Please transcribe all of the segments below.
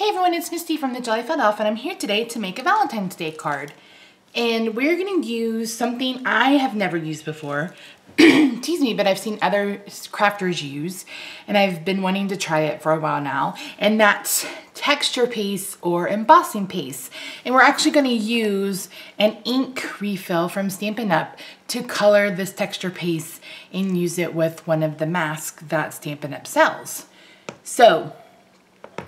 Hey everyone, it's Misty from the Jellyfed Elf, and I'm here today to make a Valentine's Day card. And we're going to use something I have never used before, tease me, but I've seen other crafters use, and I've been wanting to try it for a while now, and that's texture paste or embossing paste. And we're actually going to use an ink refill from Stampin Up to color this texture paste and use it with one of the masks that Stampin Up sells. So,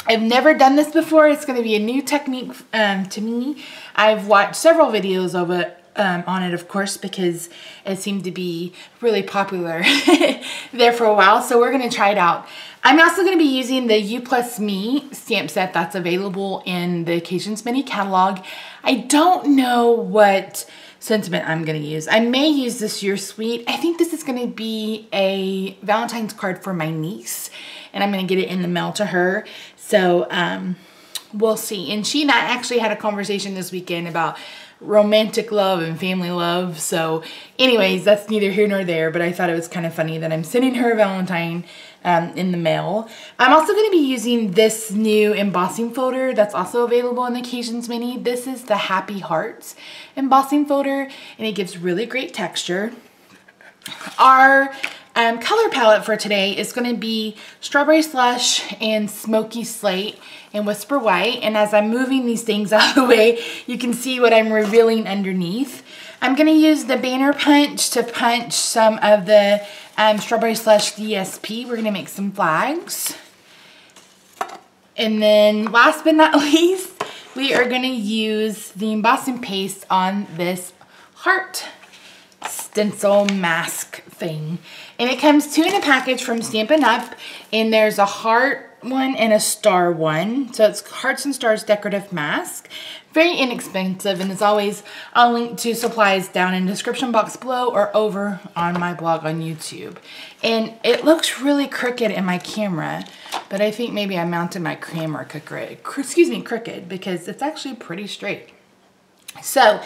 I've never done this before. It's going to be a new technique to me. I've watched several videos of it, on it, of course, because it seemed to be really popular there for a while. So we're going to try it out. I'm also going to be using the You Plus Me stamp set that's available in the Occasions Mini catalog. I don't know what sentiment I'm going to use. I may use this You're Sweet. I think this is going to be a Valentine's card for my niece, and I'm going to get it in the mail to her. So we'll see. And she and I actually had a conversation this weekend about romantic love and family love. So anyways, that's neither here nor there, but I thought it was kind of funny that I'm sending her a Valentine in the mail. I'm also going to be using this new embossing folder that's also available in the Occasions Mini. This is the Happy Hearts embossing folder, and it gives really great texture. Our color palette for today is going to be Strawberry Slush and Smoky Slate and Whisper White. And as I'm moving these things out of the way, you can see what I'm revealing underneath. I'm going to use the banner punch to punch some of the Strawberry Slush DSP. We're going to make some flags. And then last but not least, we are going to use the embossing paste on this heart stencil mask thing. And it comes two in a package from Stampin' Up, and there's a heart one and a star one. So it's Hearts and Stars decorative mask. Very inexpensive, and as always, I'll link to supplies down in the description box below or over on my blog on YouTube. And it looks really crooked in my camera, but I think maybe I mounted my camera crooked because it's actually pretty straight. So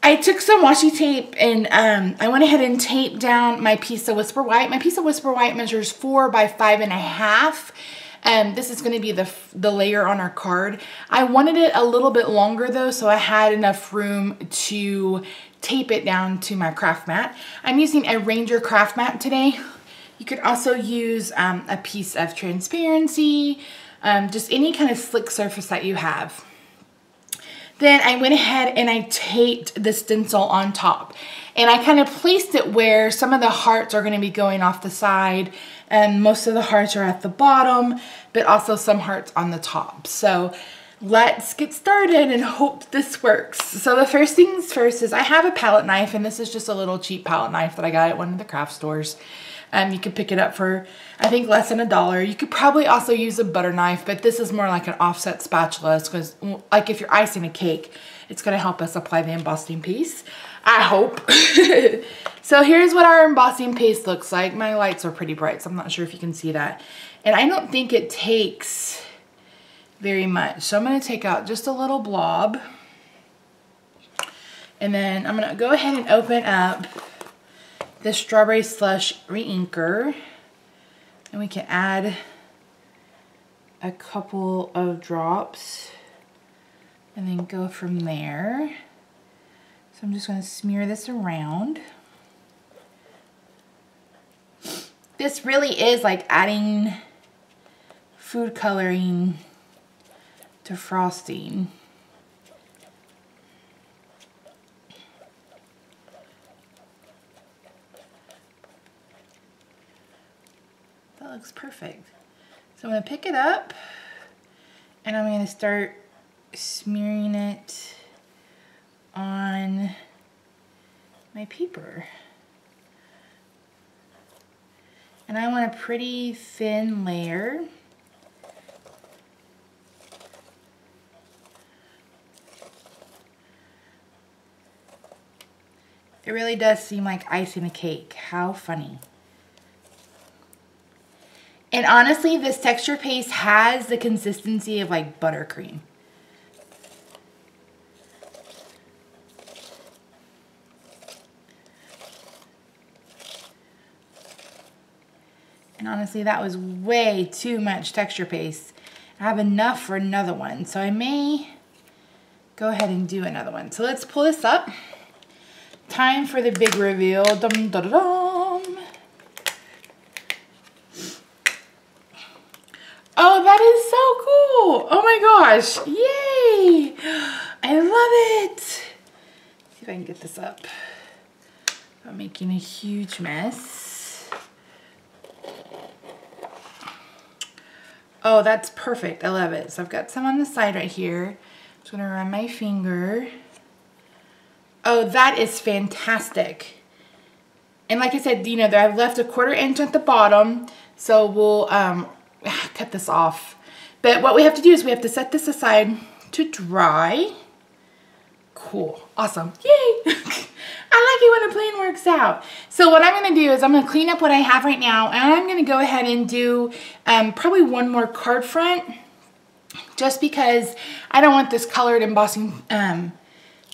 I took some washi tape and I went ahead and taped down my piece of Whisper White. My piece of Whisper White measures 4 by 5.5. This is going to be the layer on our card. I wanted it a little bit longer though, so I had enough room to tape it down to my craft mat. I'm using a Ranger craft mat today. You could also use a piece of transparency, just any kind of slick surface that you have. Then I went ahead and I taped the stencil on top. And I kind of placed it where some of the hearts are going to be going off the side. And most of the hearts are at the bottom, but also some hearts on the top. So let's get started and hope this works. So the first things first is I have a palette knife, and this is just a little cheap palette knife that I got at one of the craft stores. You could pick it up for, I think, less than $1. You could probably also use a butter knife, but this is more like an offset spatula because, like, if you're icing a cake, it's going to help us apply the embossing paste, I hope. So here's what our embossing paste looks like. My lights are pretty bright, so I'm not sure if you can see that. And I don't think it takes very much. So I'm going to take out just a little blob. And then I'm going to go ahead and open up the Strawberry Slush re-inker, and we can add a couple of drops and then go from there. So I'm just going to smear this around. This really is like adding food coloring to frosting. That looks perfect. So I'm going to pick it up and I'm going to start smearing it on my paper. And I want a pretty thin layer. It really does seem like icing a cake. How funny. And honestly, this texture paste has the consistency of like buttercream. And honestly, that was way too much texture paste. I have enough for another one, so I may go ahead and do another one. So let's pull this up. Time for the big reveal. Dum, da, da, dum. Oh, that is so cool. Oh my gosh. Yay. I love it. See if I can get this up. I'm making a huge mess. Oh, that's perfect. I love it. So I've got some on the side right here. I'm just gonna run my finger. Oh, that is fantastic. And like I said, you know, I've left a 1/4 inch at the bottom, so we'll cut this off. But what we have to do is we have to set this aside to dry. Cool, awesome, yay! I like it when a plan works out. So what I'm gonna do is I'm gonna clean up what I have right now, and I'm gonna go ahead and do probably one more card front, just because I don't want this colored embossing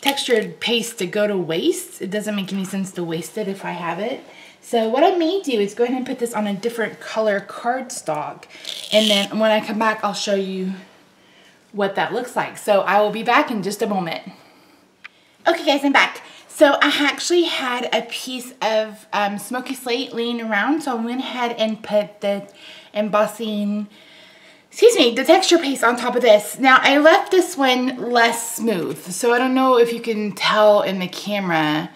textured paste to go to waste. It doesn't make any sense to waste it if I have it. So what I may do is go ahead and put this on a different color cardstock, and then when I come back, I'll show you what that looks like. So I will be back in just a moment. Okay guys, I'm back. So I actually had a piece of smoky slate laying around, so I went ahead and put the embossing, the texture paste on top of this. Now I left this one less smooth, so I don't know if you can tell in the camera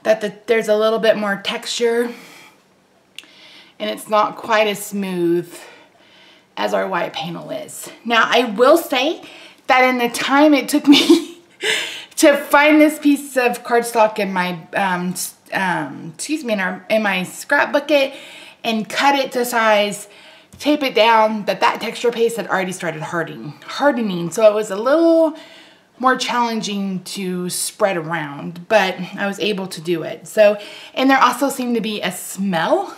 that there's a little bit more texture, and it's not quite as smooth as our white panel is. Now I will say that in the time it took me to find this piece of cardstock in my in my scrap bucket and cut it to size, tape it down, that texture paste had already started hardening. So it was a little more challenging to spread around, but I was able to do it. So, and there also seemed to be a smell.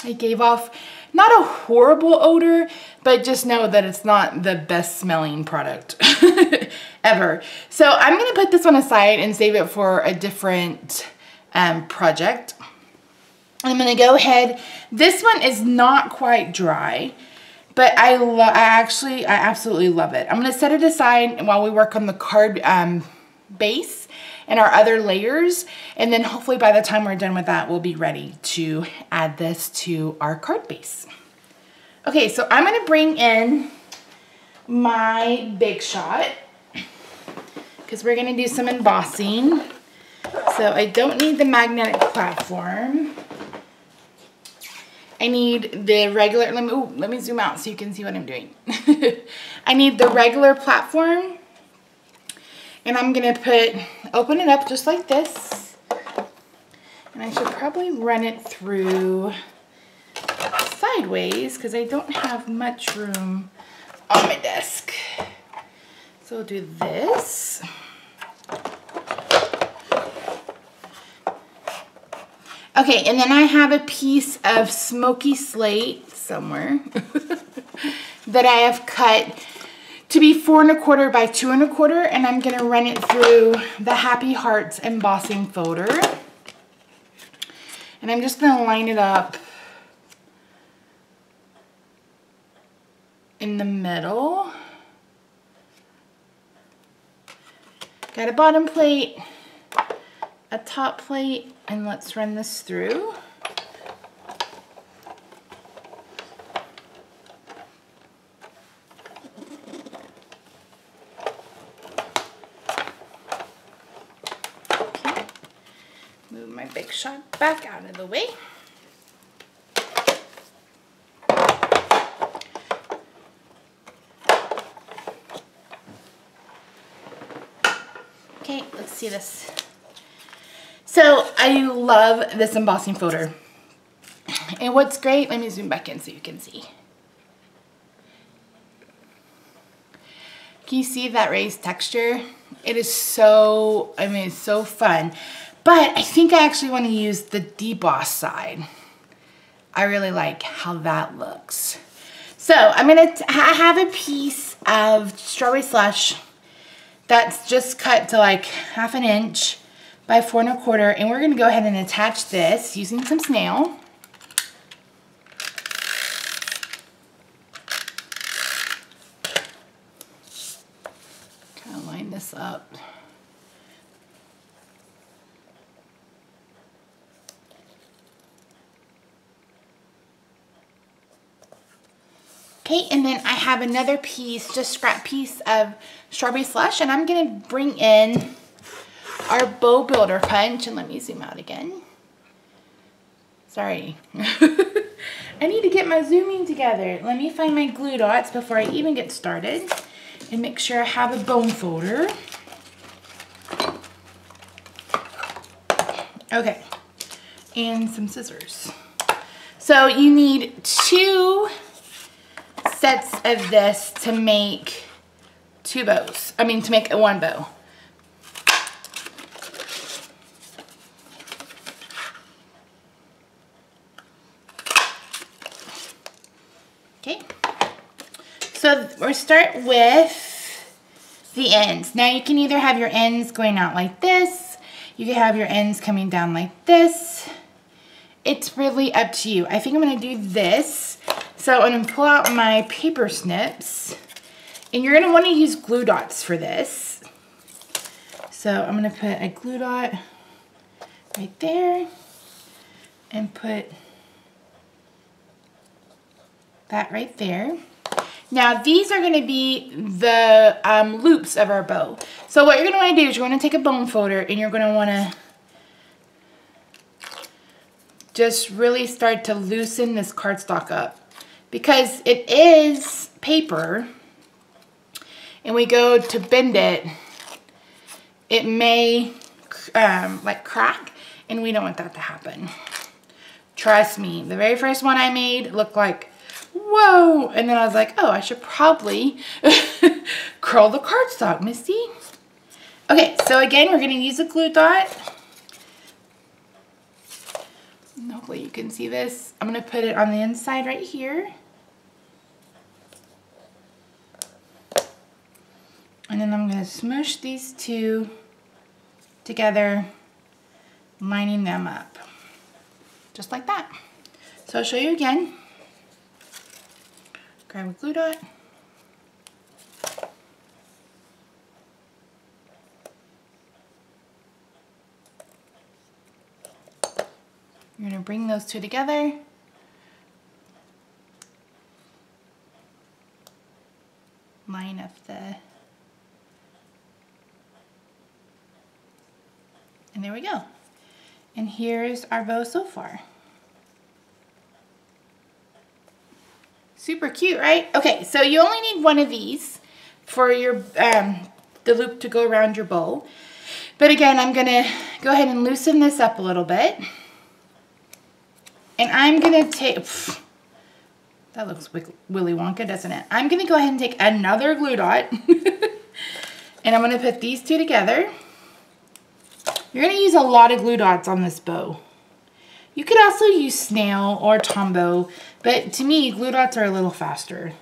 It gave off not a horrible odor, but just know that it's not the best smelling product ever. So I'm gonna put this one aside and save it for a different project. I'm gonna go ahead. This one is not quite dry, but I absolutely love it. I'm gonna set it aside while we work on the card base and our other layers, and then hopefully by the time we're done with that, we'll be ready to add this to our card base. Okay, so I'm gonna bring in my Big Shot because we're gonna do some embossing. So I don't need the magnetic platform. I need the regular, let me zoom out so you can see what I'm doing. I need the regular platform, and I'm gonna open it up just like this. And I should probably run it through sideways because I don't have much room on my desk. So we'll do this. Okay, and then I have a piece of smoky slate somewhere that I have cut to be 4 1/4 by 2 1/4, and I'm gonna run it through the Happy Hearts embossing folder. And I'm just gonna line it up in the middle. Got a bottom plate, a top plate, and let's run this through. Okay. Move my Big Shot back out of the way. Okay, let's see this. So I love this embossing folder. And what's great, let me zoom back in so you can see. Can you see that raised texture? It is so, it's so fun. But I think I actually want to use the deboss side. I really like how that looks. So I have a piece of strawberry slush that's just cut to like 1/2 inch by 4 1/4, and we're gonna go ahead and attach this using some snail. this up. Okay, and then I have another piece, just scrap piece of strawberry slush, and I'm gonna bring in our bow builder punch, and let me zoom out again. Sorry. I need to get my zooming together. Let me find my glue dots before I even get started and make sure I have a bone folder. Okay, and some scissors. So you need 2 sets of this to make 2 bows. I mean, to make 1 bow. Okay. So we'll start with the ends. Now you can either have your ends going out like this. You can have your ends coming down like this. It's really up to you. I think I'm gonna do this. So I'm gonna pull out my paper snips, and you're gonna wanna use glue dots for this. So I'm gonna put a glue dot right there and put that right there. Now these are gonna be the loops of our bow. So what you're gonna wanna do is you're gonna take a bone folder and you're gonna wanna just really start to loosen this cardstock up. Because it is paper and we go to bend it, it may like crack, and we don't want that to happen. Trust me, the very first one I made looked like, whoa, and then I was like, oh, I should probably curl the cardstock, Misty. Okay, so again, we're gonna use a glue dot. Hopefully you can see this. I'm gonna put it on the inside right here. And then I'm gonna smoosh these 2 together, lining them up. Just like that. So I'll show you again. Grab a glue dot. You're gonna bring those 2 together. Line up the, and there we go. And here's our bow so far. Super cute, right? Okay, so you only need 1 of these for your the loop to go around your bow. But again, I'm gonna go ahead and loosen this up a little bit. And I'm gonna take, that looks Willy Wonka, doesn't it? I'm gonna go ahead and take another glue dot and I'm gonna put these 2 together. You're gonna use a lot of glue dots on this bow. You could also use snail or Tombow, but to me, glue dots are a little faster.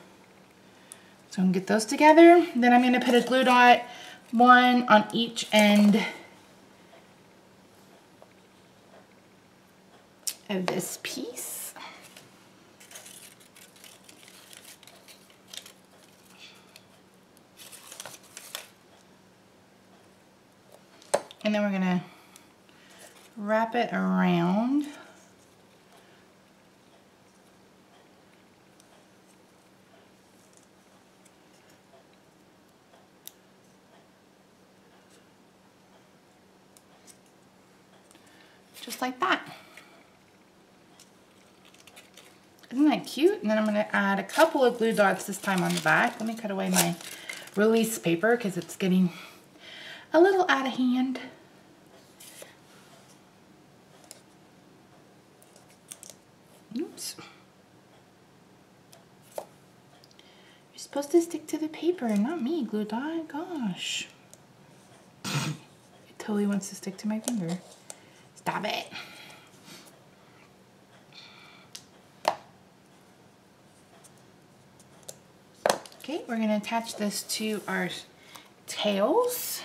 So I'm gonna get those together. Then I'm gonna put a glue dot, 1 on each end of this piece. And then we're gonna wrap it around. Just like that. Isn't that cute? And then I'm gonna add a couple of glue dots this time on the back. Let me cut away my release paper because it's getting a little out of hand. Oops. You're supposed to stick to the paper and not me, glue dot. Gosh. It totally wants to stick to my finger. Stop it. Okay, we're gonna attach this to our tails.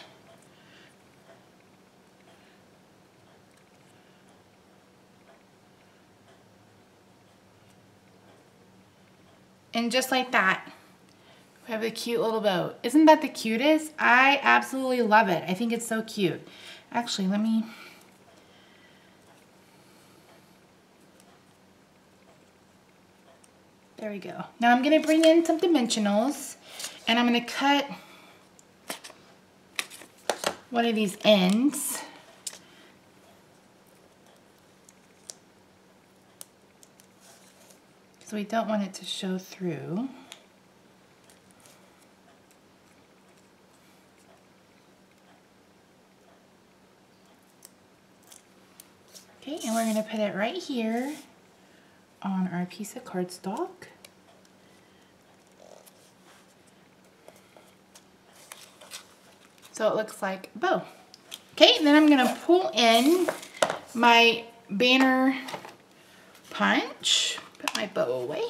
And just like that, We have the cute little bow. Isn't that the cutest? I absolutely love it. I think it's so cute. Actually, let me... There we go. Now I'm going to bring in some dimensionals, and I'm going to cut one of these ends. So we don't want it to show through. Okay, and we're going to put it right here on our piece of cardstock. So it looks like a bow. Okay, and then I'm going to pull in my banner punch. Put my bow away.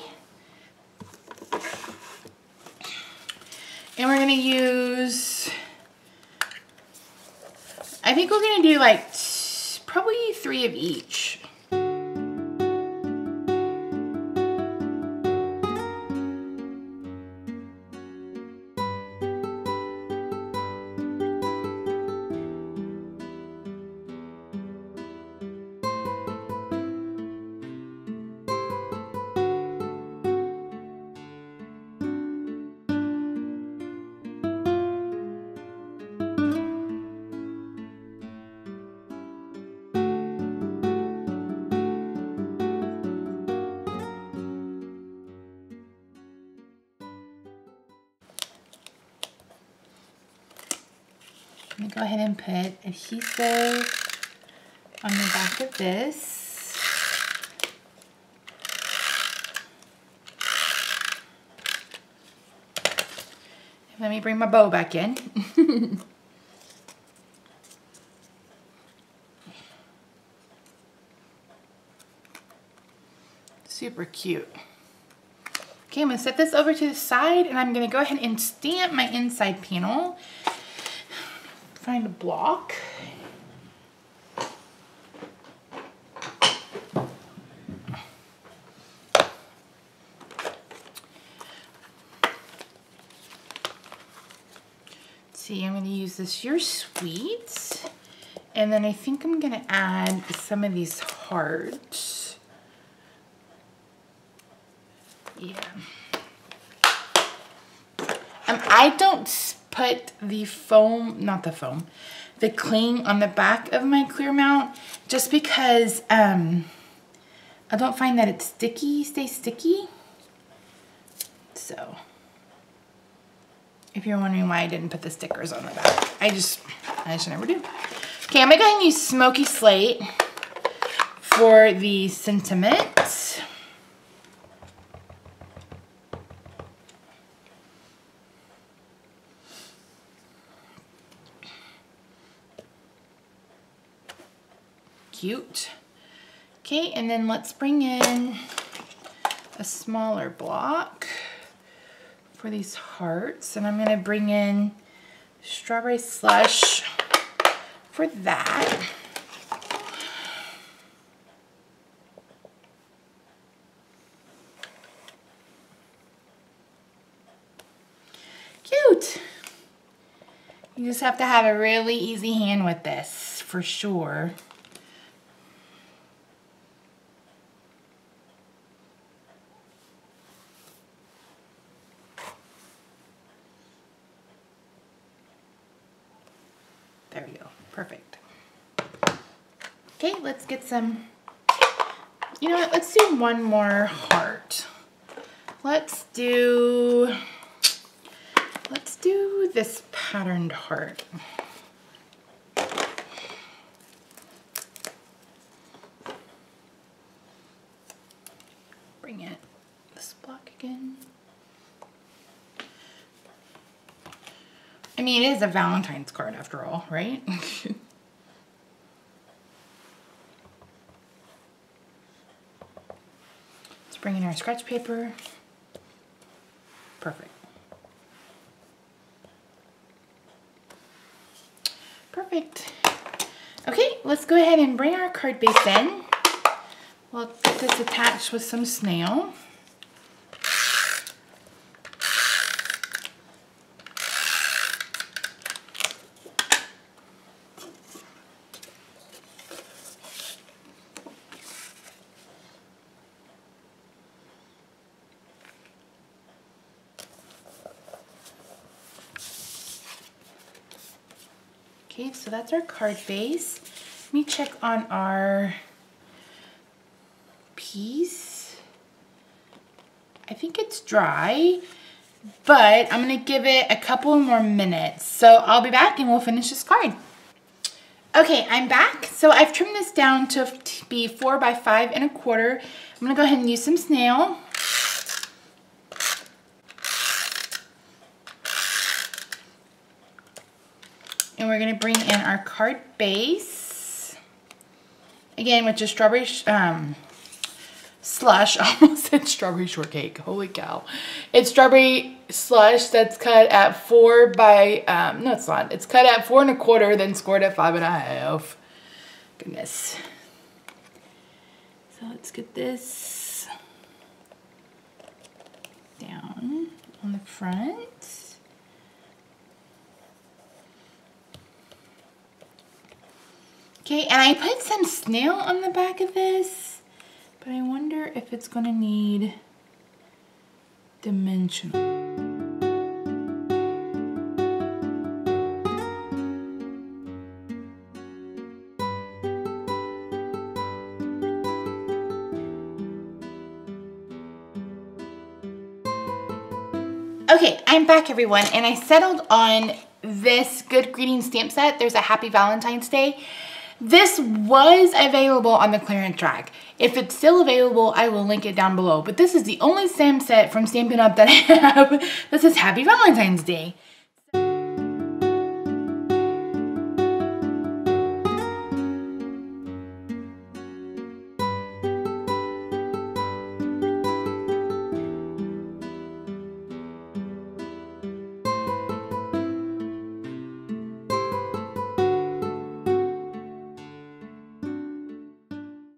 And we're going to use, I think we're going to do like probably 3 of each. I'm going to go ahead and put adhesive on the back of this. Let me bring my bow back in. Super cute. Okay, I'm going to set this over to the side, and I'm going to go ahead and stamp my inside panel. Find a block. See, I'm going to use this You're Sweet, and then I think I'm going to add some of these hearts. Yeah. I don't put the foam, not the foam, the cling on the back of my clear mount just because I don't find that it's sticky, stays sticky. So, if you're wondering why I didn't put the stickers on the back, I just never do. Okay, I'm gonna go ahead and use Smoky Slate for the sentiment. Cute. Okay, and then let's bring in a smaller block for these hearts, and I'm going to bring in Strawberry Slush for that. Cute. You just have to have a really easy hand with this, for sure. There we go. Perfect. Okay, let's get some, you know what, let's do one more heart. Let's do this patterned heart. Bring it, this block again. I mean, it is a Valentine's card after all, right? Let's bring in our scratch paper. Perfect. Perfect. Okay, let's go ahead and bring our card base in. We'll get this attached with some snail. Okay, so that's our card base. Let me check on our piece. I think it's dry, but I'm gonna give it a couple more minutes. So I'll be back and we'll finish this card. Okay, I'm back. So I've trimmed this down to be 4 by 5 1/4. I'm gonna go ahead and use some snail. And we're gonna bring in our card base. Again, which is strawberry slush. I almost said strawberry shortcake. Holy cow. It's strawberry slush that's cut at 4 by, no it's not. It's cut at 4 1/4, then scored at 5 1/2. Goodness. So let's get this down on the front. Okay, and I put some snail on the back of this, but I wonder if it's gonna need dimensional. Okay, I'm back everyone, and I settled on this Good Greetings stamp set. There's a Happy Valentine's Day. This was available on the clearance rack. If it's still available, I will link it down below. But this is the only stamp set from Stampin' Up that I have that says Happy Valentine's Day.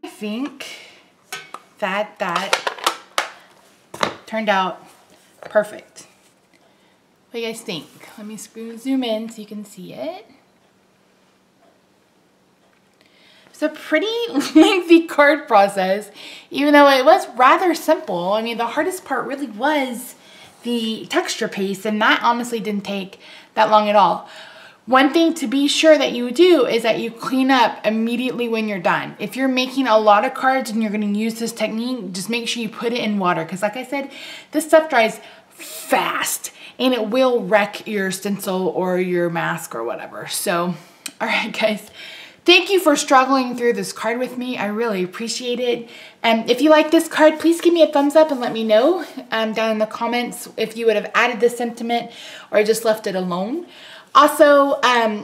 I think that turned out perfect. What do you guys think? Let me zoom in so you can see it. It's a pretty lengthy card process, even though it was rather simple. I mean, the hardest part really was the texture paste, and that honestly didn't take that long at all. One thing to be sure that you do is that you clean up immediately when you're done. If you're making a lot of cards and you're going to use this technique, just make sure you put it in water, because like I said, this stuff dries fast and it will wreck your stencil or your mask or whatever. So, all right guys, thank you for struggling through this card with me. I really appreciate it. And if you like this card, please give me a thumbs up and let me know down in the comments if you would have added this sentiment or just left it alone. Also,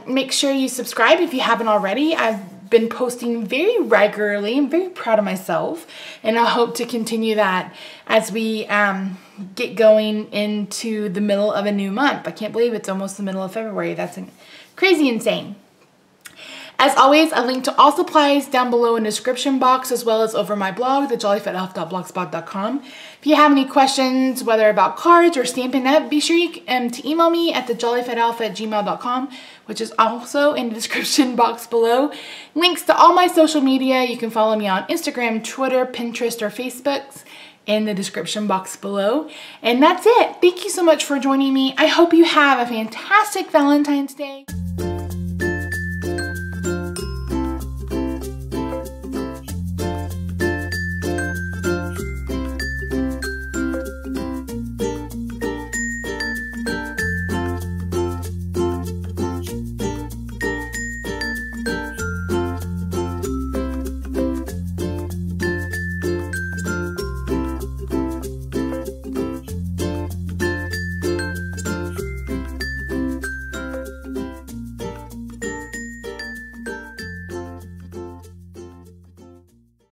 make sure you subscribe if you haven't already. I've been posting very regularly. I'm very proud of myself, and I hope to continue that as we get going into the middle of a new month. I can't believe it's almost the middle of February. That's crazy insane. As always, a link to all supplies down below in the description box, as well as over my blog, thejollyfatelf.blogspot.com. If you have any questions, whether about cards or Stampin' Up, be sure to email me at thejollyfatelf@gmail.com, which is also in the description box below. Links to all my social media. You can follow me on Instagram, Twitter, Pinterest, or Facebook in the description box below. And that's it. Thank you so much for joining me. I hope you have a fantastic Valentine's Day.